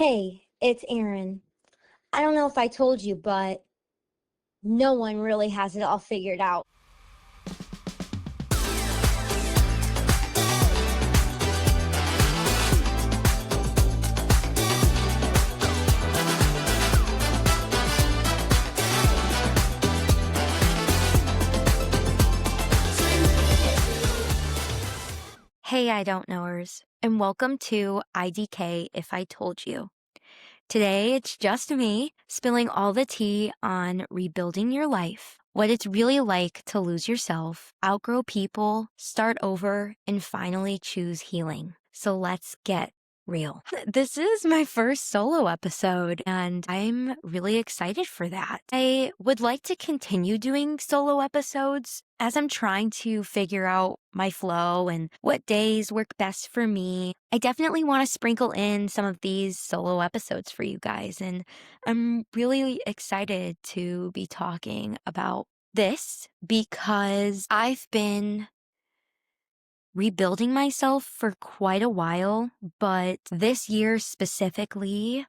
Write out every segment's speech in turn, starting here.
Hey, it's Eryn. I don't know if I told you, but no one really has it all figured out. Hey, I don't knowers, and welcome to IDK If I Told You. Today, it's just me spilling all the tea on rebuilding your life, what it's really like to lose yourself, outgrow people, start over, and finally choose healing. So let's get real. This is my first solo episode, and I'm really excited for that. I would like to continue doing solo episodes as I'm trying to figure out my flow and what days work best for me. I definitely want to sprinkle in some of these solo episodes for you guys, and I'm really excited to be talking about this because I've been rebuilding myself for quite a while, but this year specifically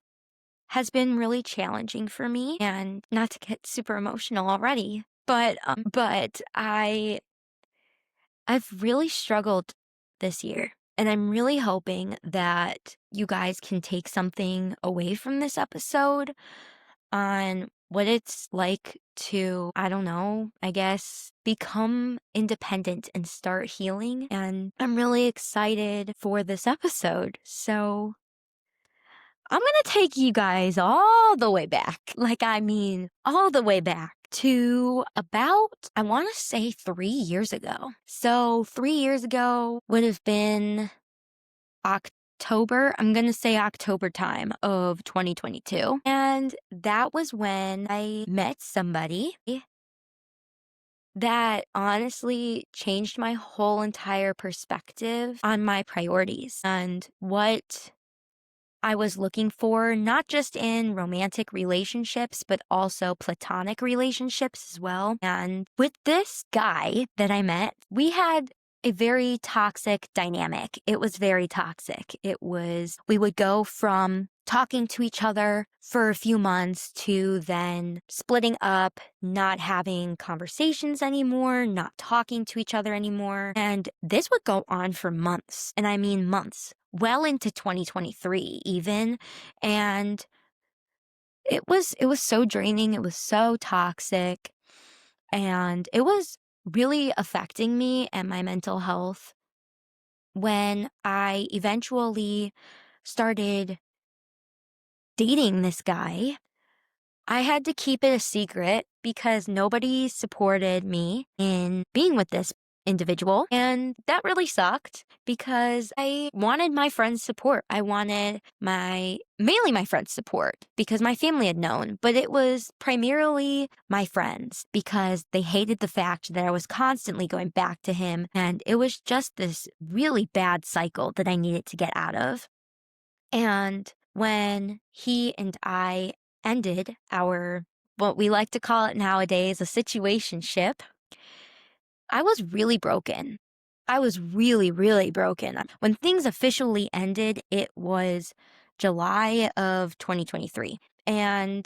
has been really challenging for me. And not to get super emotional already, but I've really struggled this year. And I'm really hoping that you guys can take something away from this episode on what it's like to, I don't know, I guess, become independent and start healing. And I'm really excited for this episode. So I'm going to take you guys all the way back. All the way back to about, I want to say 3 years ago. So 3 years ago would have been October, I'm going to say October time of 2022. And that was when I met somebody that honestly changed my whole entire perspective on my priorities and what I was looking for, not just in romantic relationships, but also platonic relationships as well. And with this guy that I met, we had a very toxic dynamic. It was very toxic. We would go from talking to each other for a few months to then splitting up, not having conversations anymore, not talking to each other anymore. And this would go on for months. And I mean months, well into 2023 even. And it was so draining. It was so toxic. And it was really affecting me and my mental health when I eventually started dating this guy. I had to keep it a secret because nobody supported me in being with this individual. And that really sucked because I wanted my friends' support. I wanted mainly my friends' support because my family had known, but it was primarily my friends because they hated the fact that I was constantly going back to him. And it was just this really bad cycle that I needed to get out of. And when he and I ended our, what we like to call it nowadays, a situationship, I was really broken. I was really, really broken. When things officially ended, it was July of 2023. And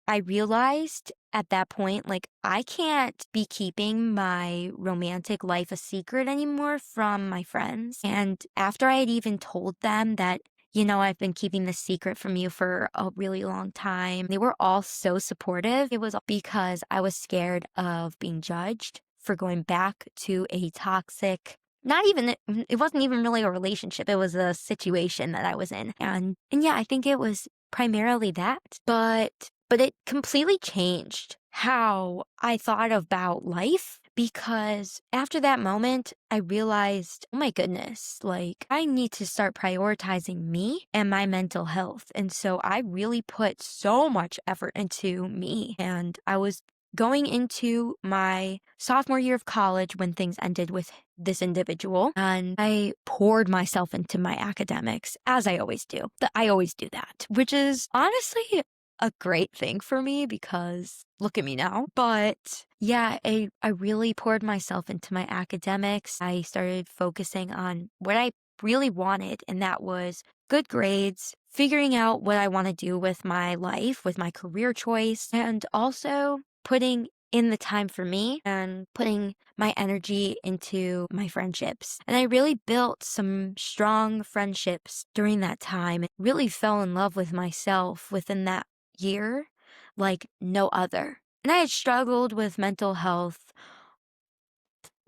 I realized at that point, like, I can't be keeping my romantic life a secret anymore from my friends. And after I had even told them that, I've been keeping this secret from you for a really long time, they were all so supportive. It was because I was scared of being judged for going back to a toxic, it wasn't even really a relationship. It was a situation that I was in. And yeah, I think it was primarily that. But it completely changed how I thought about life because after that moment, I realized, oh my goodness, like I need to start prioritizing me and my mental health. And so I really put so much effort into me. And I was going into my sophomore year of college when things ended with this individual, and I poured myself into my academics, as I always do. I always do that, which is honestly a great thing for me because look at me now. But yeah, I really poured myself into my academics. I started focusing on what I really wanted, and that was good grades, figuring out what I want to do with my life, with my career choice, and also putting in the time for me and putting my energy into my friendships. And I really built some strong friendships during that time and really fell in love with myself within that year like no other. And I had struggled with mental health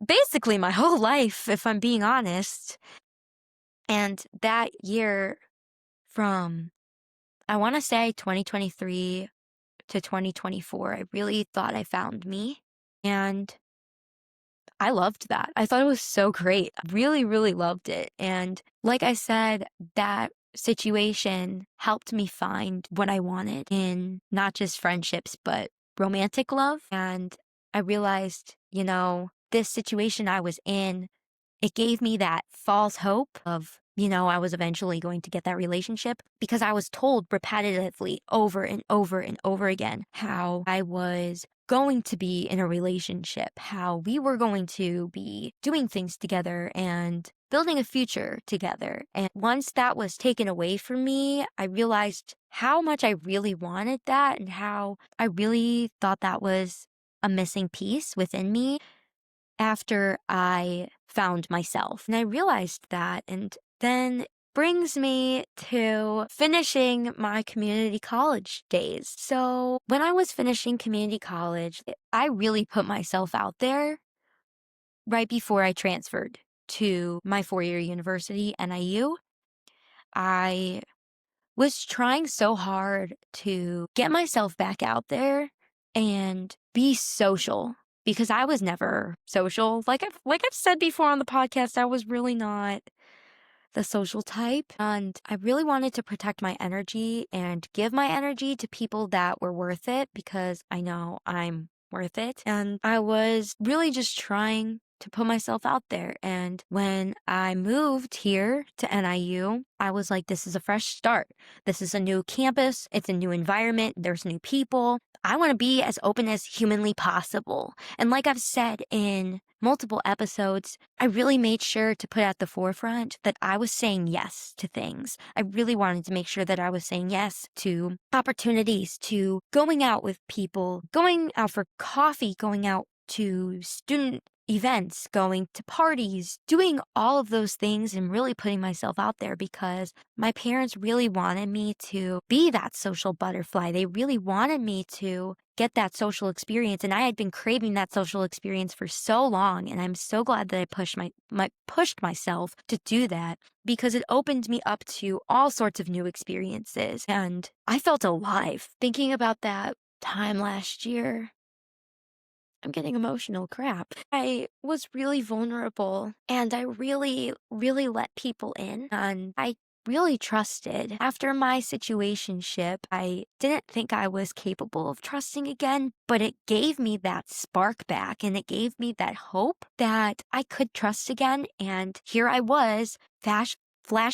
basically my whole life, if I'm being honest. And that year from, I want to say 2023 to 2024, I really thought I found me. And I loved that. I thought it was so great. I really, really loved it. And like I said, that situation helped me find what I wanted in not just friendships, but romantic love. And I realized, this situation I was in, it gave me that false hope of, I was eventually going to get that relationship because I was told repetitively over and over and over again how I was going to be in a relationship, how we were going to be doing things together and building a future together. And once that was taken away from me, I realized how much I really wanted that and how I really thought that was a missing piece within me after I found myself. And I realized that, and then brings me to finishing my community college days. So, when I was finishing community college, I really put myself out there right before I transferred to my 4 year university, NIU. I was trying so hard to get myself back out there and be social because I was never social. Like I've said before on the podcast, I was really not the social type. And I really wanted to protect my energy and give my energy to people that were worth it because I know I'm worth it. And I was really just trying to put myself out there. And when I moved here to NIU, I was like, this is a fresh start. This is a new campus. It's a new environment. There's new people. I want to be as open as humanly possible. And like I've said in multiple episodes, I really made sure to put at the forefront that I was saying yes to things. I really wanted to make sure that I was saying yes to opportunities, to going out with people, going out for coffee, going out to student events, going to parties, doing all of those things and really putting myself out there because my parents really wanted me to be that social butterfly. They really wanted me to get that social experience, and I had been craving that social experience for so long, and I'm so glad that I pushed myself to do that because it opened me up to all sorts of new experiences, and I felt alive. Thinking about that time last year, I'm getting emotional. Crap. I was really vulnerable and I really, really let people in and I really trusted. After my situationship, I didn't think I was capable of trusting again, but it gave me that spark back and it gave me that hope that I could trust again. And here I was, flash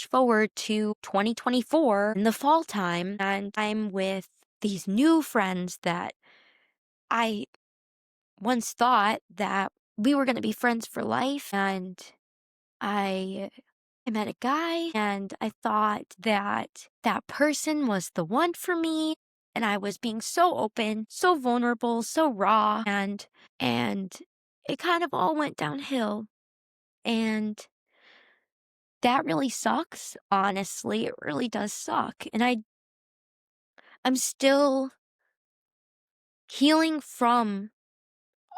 forward to 2024 in the fall time, and I'm with these new friends that I once thought that we were going to be friends for life. And I I met a guy and I thought that that person was the one for me. And I was being so open, so vulnerable, so raw. And it kind of all went downhill. And that really sucks. Honestly, it really does suck. And I'm still healing from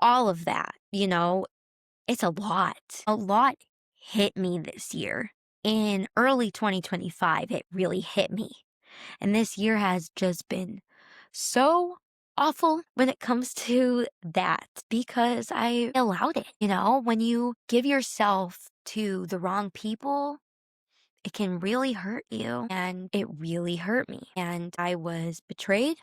all of that, It's a lot. A lot hit me this year. In early 2025, it really hit me. And this year has just been so awful when it comes to that because I allowed it. When you give yourself to the wrong people, it can really hurt you. And it really hurt me. And I was betrayed.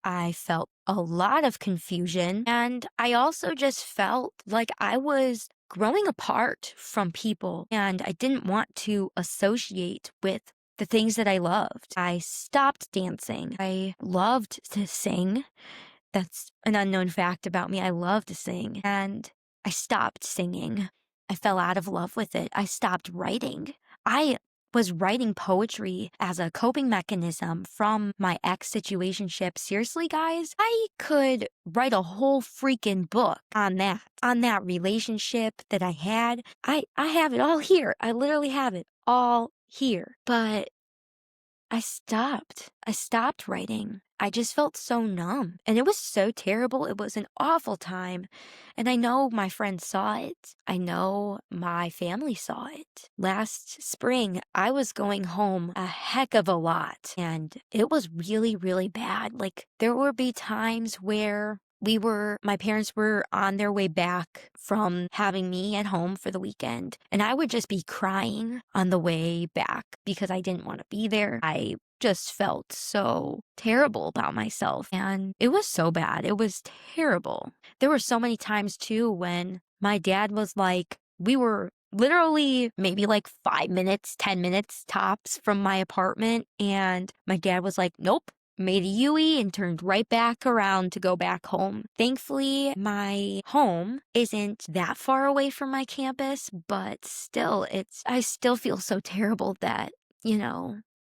I felt a lot of confusion. And I also just felt like I was growing apart from people. And I didn't want to associate with the things that I loved. I stopped dancing. I loved to sing. That's an unknown fact about me. I love to sing. And I stopped singing. I fell out of love with it. I stopped writing. I was writing poetry as a coping mechanism from my ex situationship. Seriously, guys, I could write a whole freaking book on that relationship that I had. I have it all here. I literally have it all here. But I stopped. I stopped writing. I just felt so numb. And it was so terrible. It was an awful time. And I know my friends saw it. I know my family saw it. Last spring, I was going home a heck of a lot. And it was really, really bad. Like, there would be times where my parents were on their way back from having me at home for the weekend. And I would just be crying on the way back because I didn't want to be there. I just felt so terrible about myself. And it was so bad. It was terrible. There were so many times too when my dad was like, we were literally maybe like 5 minutes, 10 minutes tops from my apartment. And my dad was like, nope, made a U-E and turned right back around to go back home. Thankfully, my home isn't that far away from my campus, but still, I still feel so terrible that,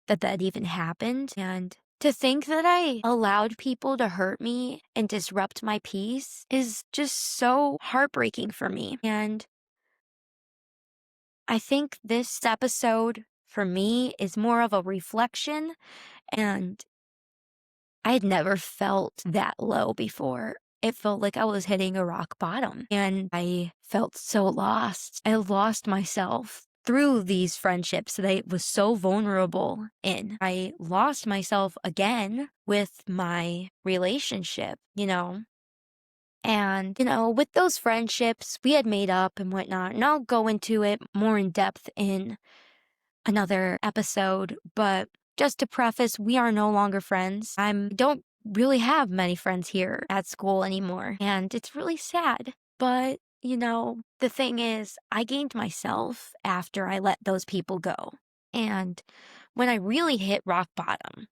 that even happened. And to think that I allowed people to hurt me and disrupt my peace is just so heartbreaking for me. And I think this episode for me is more of a reflection, and I had never felt that low before. It felt like I was hitting a rock bottom, and I felt so lost. I lost myself through these friendships that I was so vulnerable in. I lost myself again with my relationship, And, with those friendships, we had made up and whatnot, and I'll go into it more in depth in another episode, but just to preface, we are no longer friends. I don't really have many friends here at school anymore, and it's really sad. But, the thing is, I gained myself after I let those people go. And when I really hit rock bottom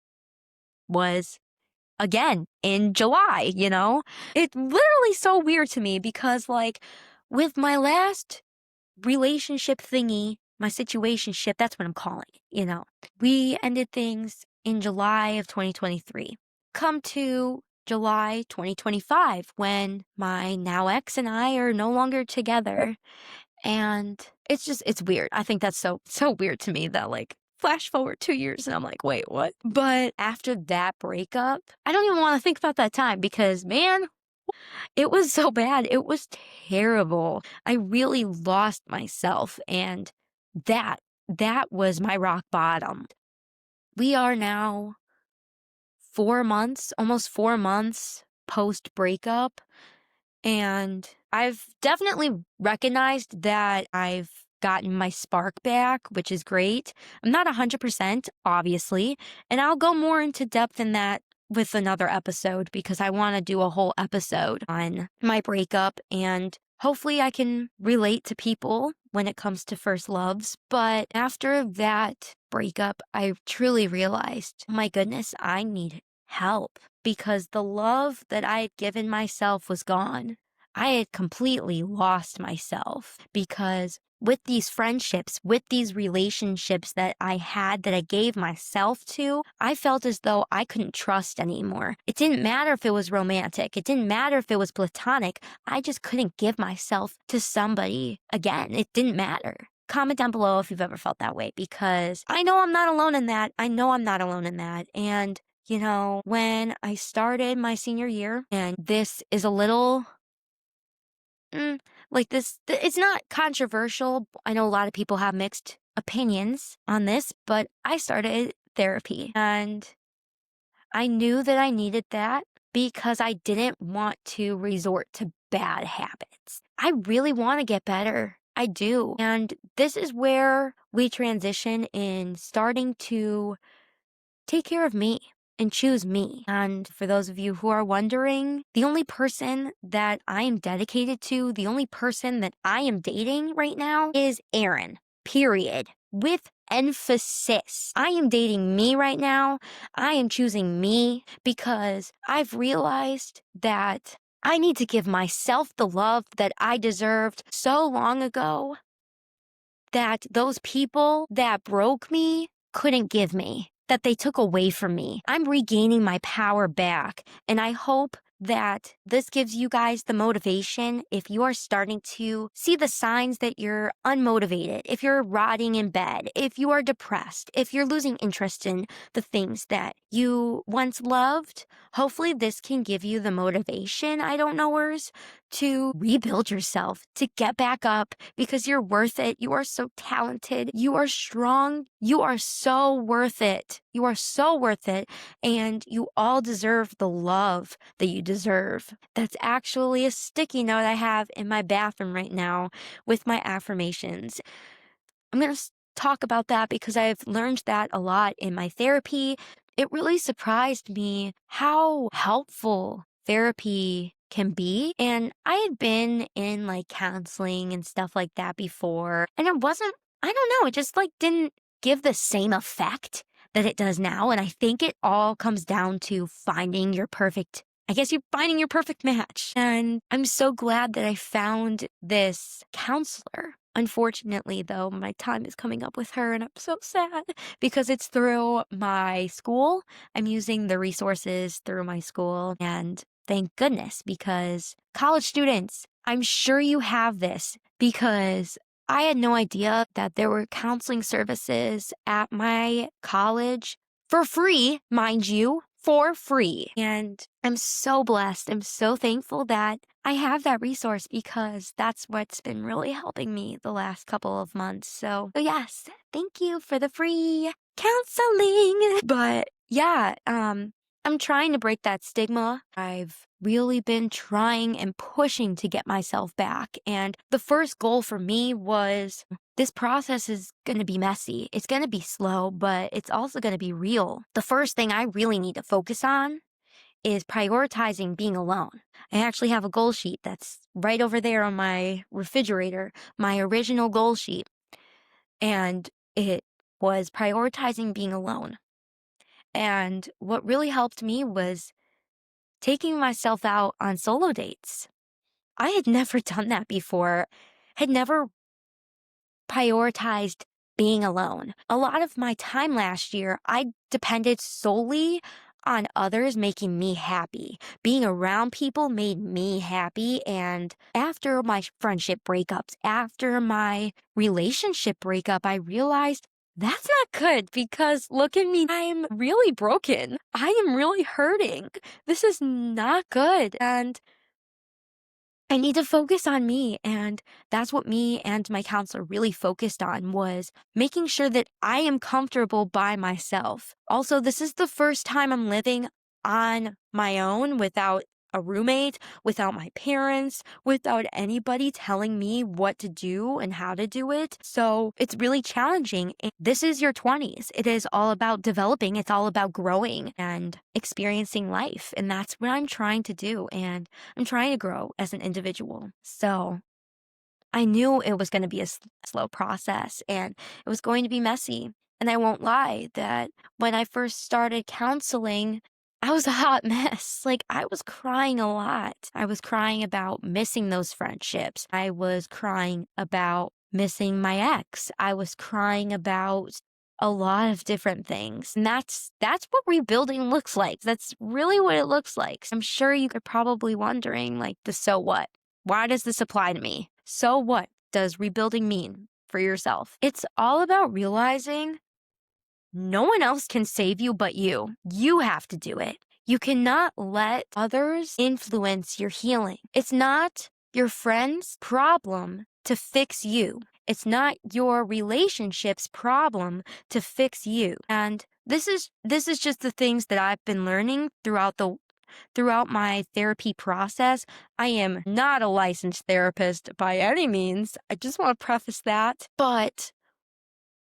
was again in July. It's literally so weird to me because, like, with my last relationship thingy, my situationship, that's what I'm calling it. We ended things in July of 2023. Come to July 2025 when my now ex and I are no longer together. And it's weird. I think that's so weird to me that, like, flash forward 2 years and I'm like, wait, what? But after that breakup, I don't even want to think about that time because, man, it was so bad. It was terrible. I really lost myself, and that was my rock bottom. We are now 4 months, almost 4 months post breakup, and I've definitely recognized that I've gotten my spark back, which is great. I'm not 100%, obviously, and I'll go more into depth in that with another episode because I want to do a whole episode on my breakup, and hopefully I can relate to people when it comes to first loves. But after that breakup, I truly realized, oh my goodness, I need help because the love that I had given myself was gone. I had completely lost myself because with these friendships, with these relationships that I had that I gave myself to, I felt as though I couldn't trust anymore. It didn't matter if it was romantic. It didn't matter if it was platonic. I just couldn't give myself to somebody again. It didn't matter. Comment down below if you've ever felt that way because I know I'm not alone in that. I know I'm not alone in that. And when I started my senior year, and this is a little like this, it's not controversial. I know a lot of people have mixed opinions on this, but I started therapy and I knew that I needed that because I didn't want to resort to bad habits. I really want to get better. I do. And this is where we transition in starting to take care of me and choose me. And for those of you who are wondering, the only person that I am dedicated to, the only person that I am dating right now is Eryn, period. With emphasis. I am dating me right now. I am choosing me because I've realized that I need to give myself the love that I deserved so long ago that those people that broke me couldn't give me, that they took away from me. I'm regaining my power back, and I hope that this gives you guys the motivation if you are starting to see the signs that you're unmotivated, if you're rotting in bed, if you are depressed, if you're losing interest in the things that you once loved. Hopefully this can give you the motivation, I don't knowers, to rebuild yourself, to get back up, because you're worth it. You are so talented. You are strong. You are so worth it. You are so worth it. And you all deserve the love that you deserve. That's actually a sticky note I have in my bathroom right now with my affirmations. I'm going to talk about that because I've learned that a lot in my therapy. It really surprised me how helpful therapy can be. And I had been in like counseling and stuff like that before, and it wasn't, I don't know, it just like didn't give the same effect that it does now. And I think it all comes down to finding your perfect, I guess you're finding your perfect match. And I'm so glad that I found this counselor. Unfortunately, though, my time is coming up with her, and I'm so sad because it's through my school. I'm using the resources through my school, and thank goodness, because college students, I'm sure you have this, because I had no idea that there were counseling services at my college for free, mind you, for free. And I'm so blessed. I'm so thankful that I have that resource, because that's what's been really helping me the last couple of months. So yes, thank you for the free counseling. But yeah, I'm trying to break that stigma. I've really been trying and pushing to get myself back. And the first goal for me was, this process is going to be messy. It's going to be slow, but it's also going to be real. The first thing I really need to focus on is prioritizing being alone. I actually have a goal sheet that's right over there on my refrigerator, my original goal sheet. And it was prioritizing being alone. And what really helped me was taking myself out on solo dates. I had never done that before, had never prioritized being alone. A lot of my time last year, I depended solely on others making me happy. Being around people made me happy. And after my friendship breakups, after my relationship breakup, I realized that's not good, because look at me. I'm really broken. I am really hurting. This is not good. And I need to focus on me. And that's what me and my counselor really focused on, was making sure that I am comfortable by myself. Also, this is the first time I'm living on my own without a roommate, without my parents, without anybody telling me what to do and how to do it. So it's really challenging. And this is your 20s. It is all about developing. It's all about growing and experiencing life. And that's what I'm trying to do. And I'm trying to grow as an individual. So I knew it was going to be a slow process, and it was going to be messy. And I won't lie that when I first started counseling, I was a hot mess. Like, I was crying a lot. I was crying about missing those friendships. I was crying about missing my ex. I was crying about a lot of different things. And that's what rebuilding looks like. That's really what it looks like. I'm sure you are probably wondering, like, the so what? Why does this apply to me? So what does rebuilding mean for yourself? It's all about realizing no one else can save you but you. You have to do it. You cannot let others influence your healing. It's not your friend's problem to fix you. It's not your relationship's problem to fix you. And this is just the things that I've been learning throughout my therapy process. I am not a licensed therapist by any means. I just want to preface that. But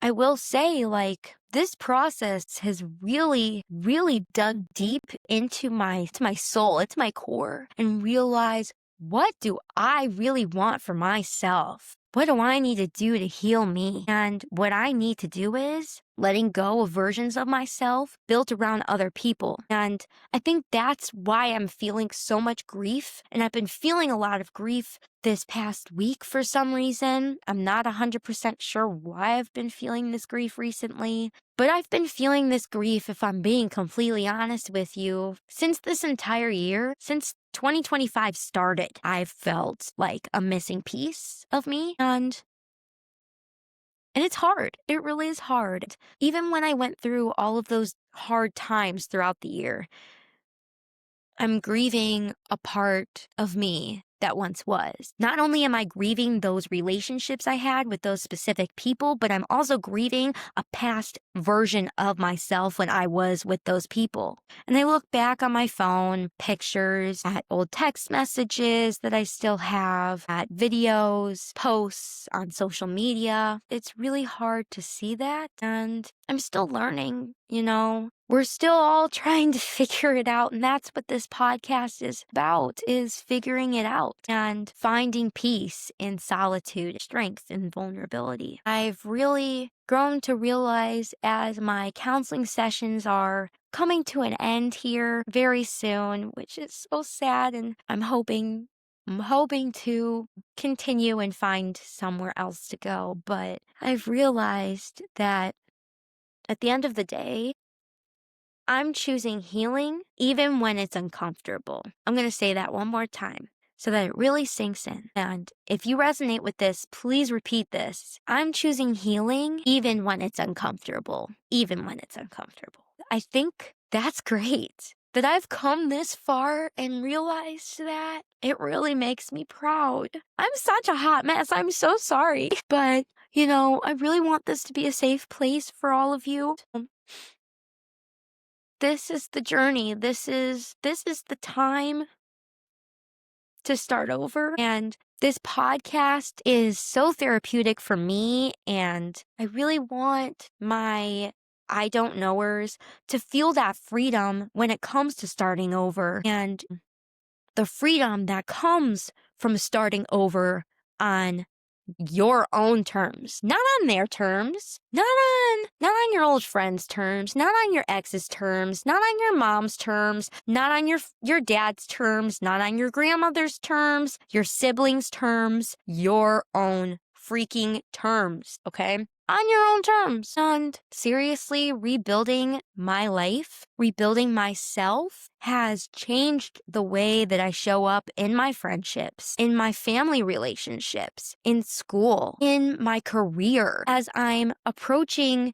I will say, like, this process has really, really dug deep into my soul, into my core, and realized, what do I really want for myself? what do I need to do to heal me? And what I need to do is letting go of versions of myself built around other people. And I think that's why I'm feeling so much grief. And I've been feeling a lot of grief this past week for some reason. I'm not 100% sure why I've been feeling this grief recently, but I've been feeling this grief, if I'm being completely honest with you, since this entire year, since 2025 started. I've felt like a missing piece of me, and it's hard. It really is hard. Even when I went through all of those hard times throughout the year, I'm grieving a part of me that once was. Not only am I grieving those relationships I had with those specific people, but I'm also grieving a past version of myself when I was with those people. And I look back on my phone, pictures, at old text messages that I still have, at videos, posts on social media. It's really hard to see that, and I'm still learning, We're still all trying to figure it out, and that's what this podcast is about, is figuring it out and finding peace in solitude, strength in vulnerability. I've really grown to realize as my counseling sessions are coming to an end here very soon, which is so sad, and I'm hoping to continue and find somewhere else to go, but I've realized that at the end of the day, I'm choosing healing even when it's uncomfortable. I'm going to say that one more time so that it really sinks in. And if you resonate with this, please repeat this. I'm choosing healing even when it's uncomfortable. Even when it's uncomfortable. I think that's great. That I've come this far and realized that, it really makes me proud. I'm such a hot mess. I'm so sorry. But, I really want this to be a safe place for all of you. This is the journey. This is the time to start over. And this podcast is so therapeutic for me. And I really want my I don't knowers to feel that freedom when it comes to starting over. And the freedom that comes from starting over on your own terms, not on their terms, not on your old friend's terms, not on your ex's terms, not on your mom's terms, not on your dad's terms, not on your grandmother's terms, your siblings' terms, your own freaking terms, okay? On your own terms. And seriously, rebuilding my life, rebuilding myself has changed the way that I show up in my friendships, in my family relationships, in school, in my career, as I'm approaching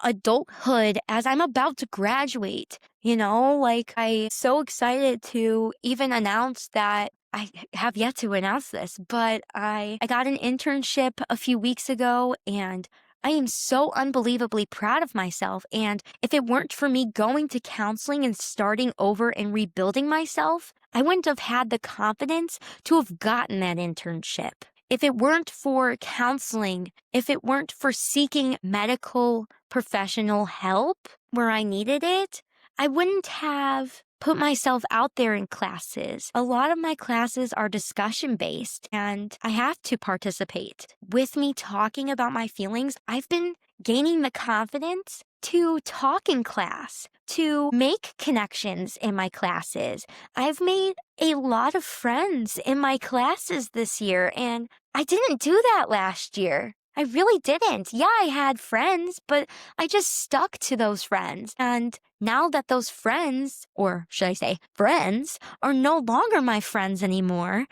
adulthood, as I'm about to graduate. I'm so excited to even announce that I have yet to announce this, but I got an internship a few weeks ago, and I am so unbelievably proud of myself. And if it weren't for me going to counseling and starting over and rebuilding myself, I wouldn't have had the confidence to have gotten that internship. If it weren't for counseling, if it weren't for seeking medical professional help where I needed it, I wouldn't have put myself out there in classes. A lot of my classes are discussion based, and I have to participate. With me talking about my feelings, I've been gaining the confidence to talk in class, to make connections in my classes. I've made a lot of friends in my classes this year, and I didn't do that last year. I really didn't. Yeah, I had friends, but I just stuck to those friends. And now that those friends, or should I say friends, are no longer my friends anymore,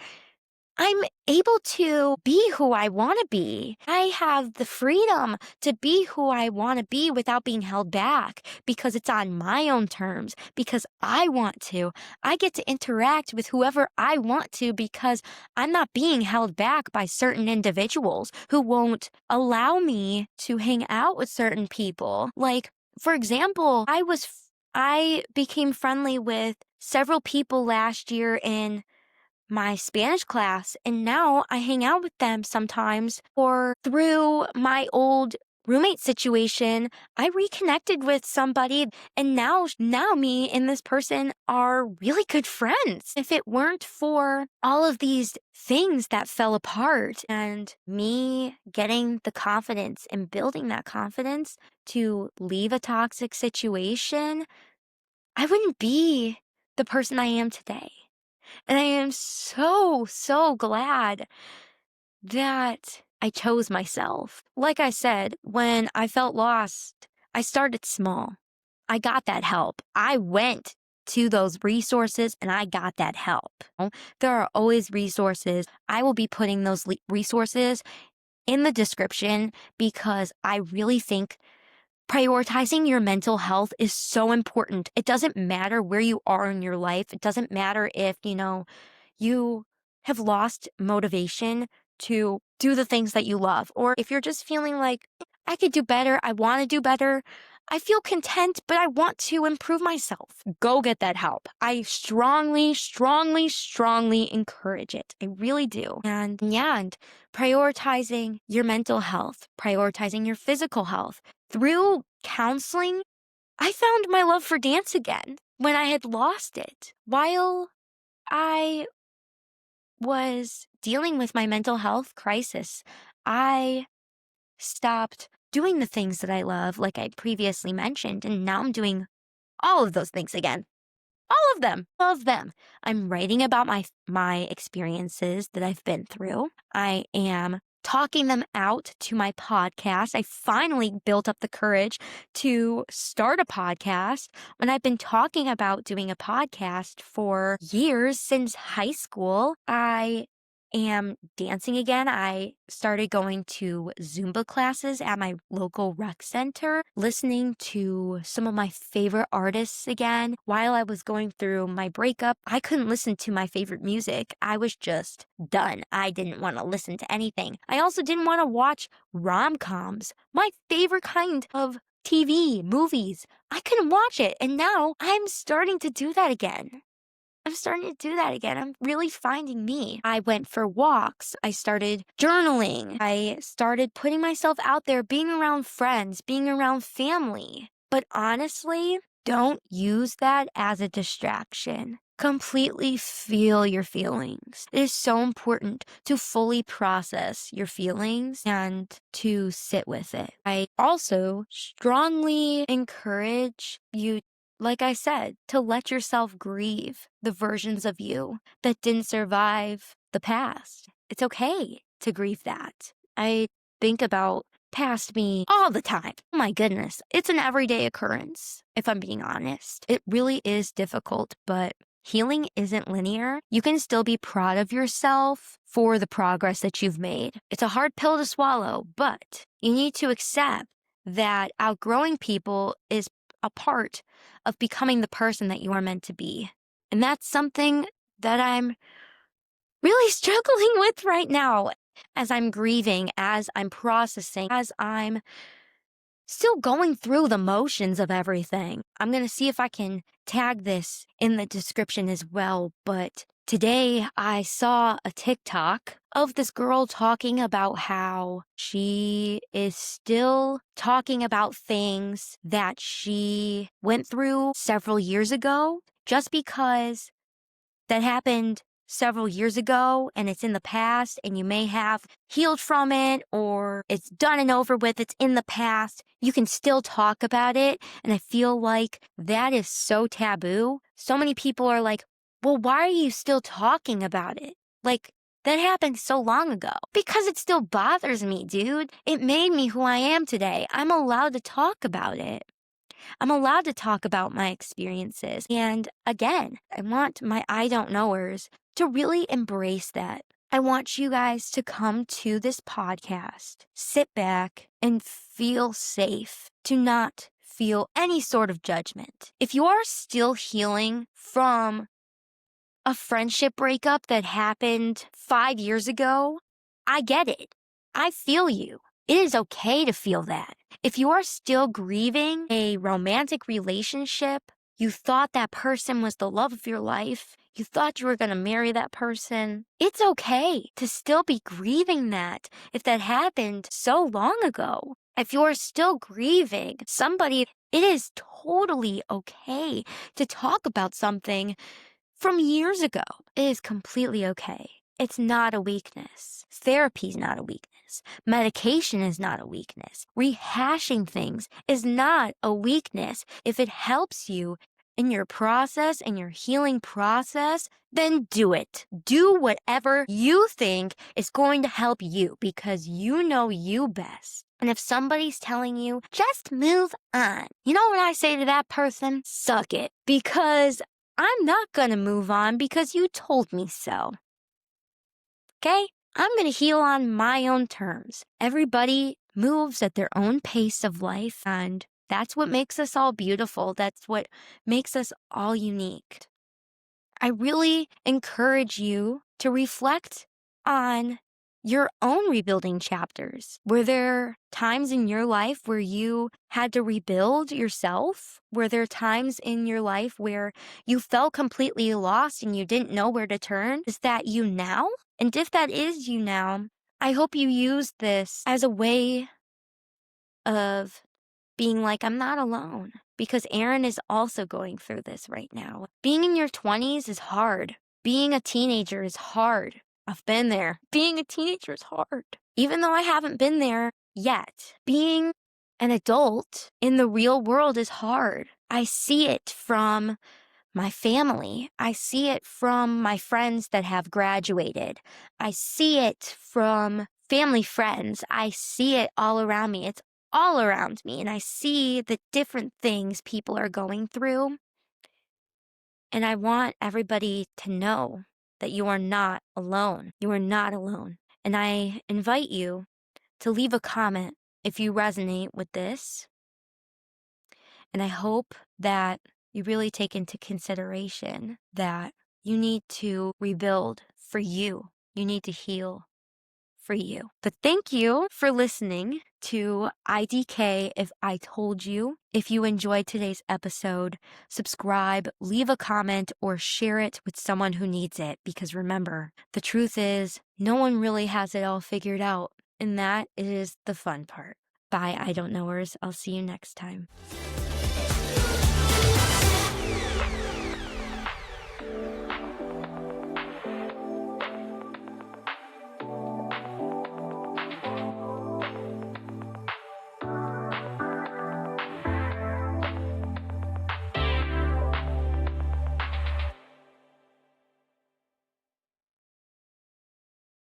I'm able to be who I want to be. I have the freedom to be who I want to be without being held back because it's on my own terms, because I want to. I get to interact with whoever I want to because I'm not being held back by certain individuals who won't allow me to hang out with certain people. Like, for example, I became friendly with several people last year in my Spanish class, and now I hang out with them sometimes or through my old roommate situation, I reconnected with somebody, and now me and this person are really good friends. If it weren't for all of these things that fell apart and me getting the confidence and building that confidence to leave a toxic situation, I wouldn't be the person I am today. And I am so, so glad that I chose myself. Like I said, when I felt lost, I started small. I got that help. I went to those resources and I got that help. There are always resources. I will be putting those resources in the description because I really think prioritizing your mental health is so important. It doesn't matter where you are in your life. It doesn't matter if, you have lost motivation to do the things that you love, or if you're just feeling like, I could do better, I want to do better, I feel content, but I want to improve myself. Go get that help. I strongly, strongly, strongly encourage it. I really do. And yeah, and prioritizing your mental health, prioritizing your physical health. Through counseling, I found my love for dance again when I had lost it. While I was dealing with my mental health crisis, I stopped doing the things that I love, like I previously mentioned, and now I'm doing all of those things again. All of them. All of them. I'm writing about my experiences that I've been through. I am talking them out to my podcast. I finally built up the courage to start a podcast when I've been talking about doing a podcast for years since high school. I am dancing again. I started going to Zumba classes at my local rec center, listening to some of my favorite artists again. While I was going through my breakup, I couldn't listen to my favorite music. I was just done. I didn't want to listen to anything. I also didn't want to watch rom-coms, my favorite kind of TV, movies. I couldn't watch it. And now I'm starting to do that again. I'm really finding me. I went for walks. I started journaling. I started putting myself out there, being around friends, being around family. But honestly, don't use that as a distraction. Completely feel your feelings. It is so important to fully process your feelings and to sit with it. I also strongly encourage you, like I said, to let yourself grieve the versions of you that didn't survive the past. It's okay to grieve that. I think about past me all the time. Oh my goodness. It's an everyday occurrence, if I'm being honest. It really is difficult, but healing isn't linear. You can still be proud of yourself for the progress that you've made. It's a hard pill to swallow, but you need to accept that outgrowing people is a part of becoming the person that you are meant to be. And that's something that I'm really struggling with right now as I'm grieving, as I'm processing, as I'm still going through the motions of everything. I'm going to see if I can tag this in the description as well. But today I saw a TikTok of this girl talking about how she is still talking about things that she went through several years ago, just because that happened several years ago and it's in the past and you may have healed from it, or it's done and over with, it's in the past. You can still talk about it. And I feel like that is so taboo. So many people are like, well, why are you still talking about it? Like, that happened so long ago. Because it still bothers me, dude. It made me who I am today. I'm allowed to talk about it. I'm allowed to talk about my experiences. And again, I want my I don't knowers to really embrace that. I want you guys to come to this podcast, sit back, and feel safe, to not feel any sort of judgment. If you are still healing from a friendship breakup that happened 5 years ago, I get it. I feel you. It is okay to feel that. If you are still grieving a romantic relationship, you thought that person was the love of your life, you thought you were going to marry that person, it's okay to still be grieving that if that happened so long ago. If you're still grieving somebody, it is totally okay to talk about something from years ago. It is completely okay. It's not a weakness. Therapy is not a weakness. Medication is not a weakness. Rehashing things is not a weakness. If it helps you in your process and your healing process, then do it. Do whatever you think is going to help you because you know you best. And if somebody's telling you, just move on, you know what I say to that person? Suck it. Because I'm not going to move on because you told me so. Okay? I'm going to heal on my own terms. Everybody moves at their own pace of life, and that's what makes us all beautiful. That's what makes us all unique. I really encourage you to reflect on your own rebuilding chapters. Were there times in your life where you had to rebuild yourself? Were there times in your life where you felt completely lost and you didn't know where to turn? Is that you now? And if that is you now, I hope you use this as a way of being like, I'm not alone, because Eryn is also going through this right now. Being in your 20s is hard. Being a teenager is hard. I've been there. Being a teenager is hard. Even though I haven't been there yet, being an adult in the real world is hard. I see it from my family. I see it from my friends that have graduated. I see it from family friends. I see it all around me. It's all around me. And I see the different things people are going through. And I want everybody to know that you are not alone. You are not alone. And I invite you to leave a comment if you resonate with this. And I hope that you really take into consideration that you need to rebuild for you. You need to heal for you. But thank you for listening to IDK If I Told You. If you enjoyed today's episode, subscribe, leave a comment, or share it with someone who needs it. Because remember, the truth is, no one really has it all figured out. And that is the fun part. Bye, I don't knowers. I'll see you next time.